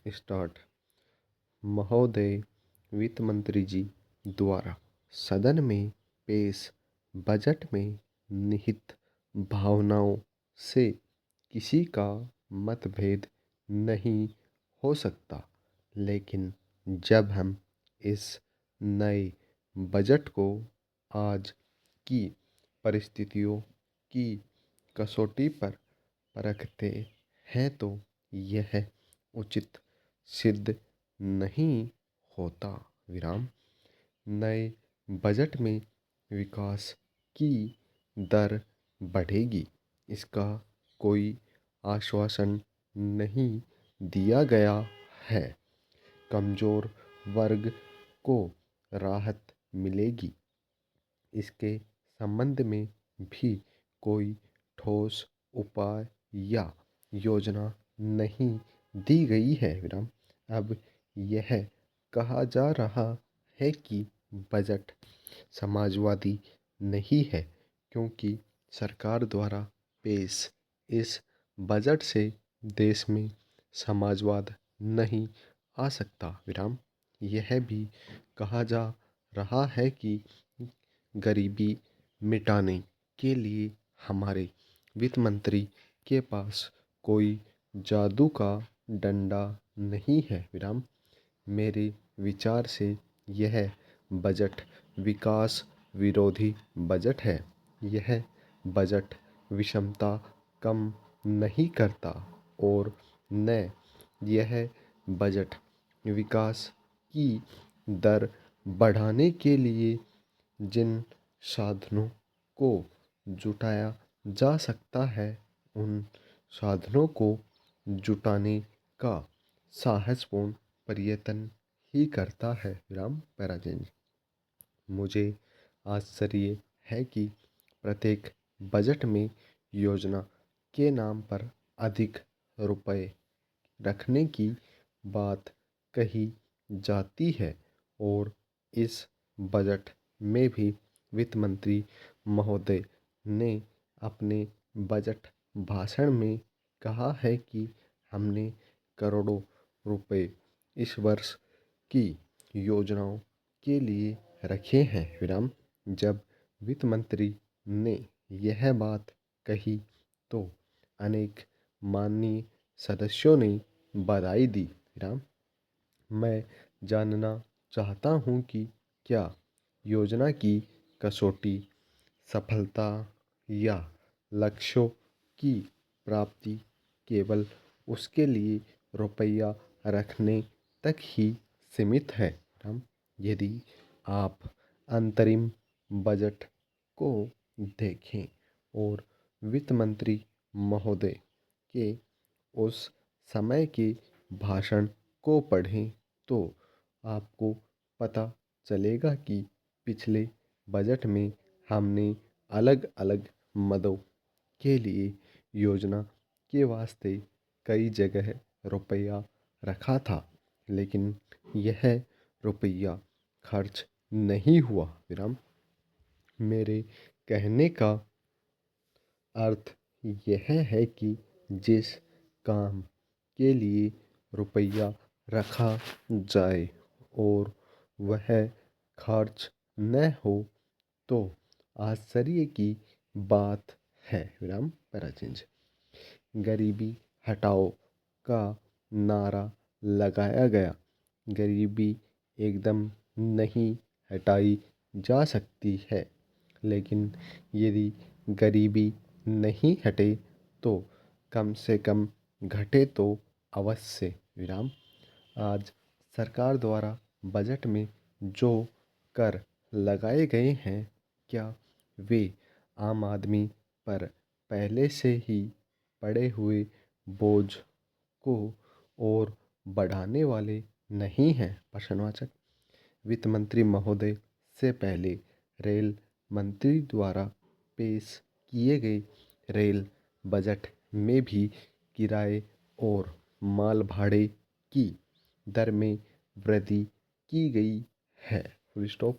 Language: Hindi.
स्टार्ट। महोदय, वित्त मंत्री जी द्वारा सदन में पेश बजट में निहित भावनाओं से किसी का मतभेद नहीं हो सकता, लेकिन जब हम इस नए बजट को आज की परिस्थितियों की कसौटी पर परखते हैं तो यह उचित सिद्ध नहीं होता। विराम। नए बजट में विकास की दर बढ़ेगी, इसका कोई आश्वासन नहीं दिया गया है। कमजोर वर्ग को राहत मिलेगी, इसके संबंध में भी कोई ठोस उपाय या योजना नहीं दी गई है। विराम। अब यह कहा जा रहा है कि बजट समाजवादी नहीं है, क्योंकि सरकार द्वारा पेश इस बजट से देश में समाजवाद नहीं आ सकता। विराम। यह भी कहा जा रहा है कि गरीबी मिटाने के लिए हमारे वित्त मंत्री के पास कोई जादू का डंडा नहीं है। विराम। मेरे विचार से यह बजट विकास विरोधी बजट है। यह बजट विषमता कम नहीं करता और न यह बजट विकास की दर बढ़ाने के लिए जिन साधनों को जुटाया जा सकता है उन साधनों को जुटाने का साहसपूर्ण प्रयत्न ही करता है। विराम। पैराजेंज। मुझे आश्चर्य है कि प्रत्येक बजट में योजना के नाम पर अधिक रुपए रखने की बात कही जाती है और इस बजट में भी वित्त मंत्री महोदय ने अपने बजट भाषण में कहा है कि हमने करोड़ों रुपए इस वर्ष की योजनाओं के लिए रखे हैं। विराम। जब वित्त मंत्री ने यह बात कही तो अनेक माननीय सदस्यों ने बधाई दी। विराम। मैं जानना चाहता हूँ कि क्या योजना की कसौटी सफलता या लक्ष्यों की प्राप्ति केवल उसके लिए रुपया रखने तक ही सीमित है। हम यदि आप अंतरिम बजट को देखें और वित्त मंत्री महोदय के उस समय के भाषण को पढ़ें तो आपको पता चलेगा कि पिछले बजट में हमने अलग अलग मदों के लिए योजना के वास्ते कई जगह रुपया रखा था, लेकिन यह रुपया खर्च नहीं हुआ। विराम। मेरे कहने का अर्थ यह है कि जिस काम के लिए रुपया रखा जाए और वह खर्च न हो तो आश्चर्य की बात है। विराम। पैराचेंज। गरीबी हटाओ का नारा लगाया गया। गरीबी एकदम नहीं हटाई जा सकती है, लेकिन यदि गरीबी नहीं हटे तो कम से कम घटे तो अवश्य। विराम। आज सरकार द्वारा बजट में जो कर लगाए गए हैं, क्या वे आम आदमी पर पहले से ही पड़े हुए बोझ को और बढ़ाने वाले नहीं हैं? प्रश्नवाचक। वित्त मंत्री महोदय से पहले रेल मंत्री द्वारा पेश किए गए रेल बजट में भी किराए और माल भाड़े की दर में वृद्धि की गई है। Full stop.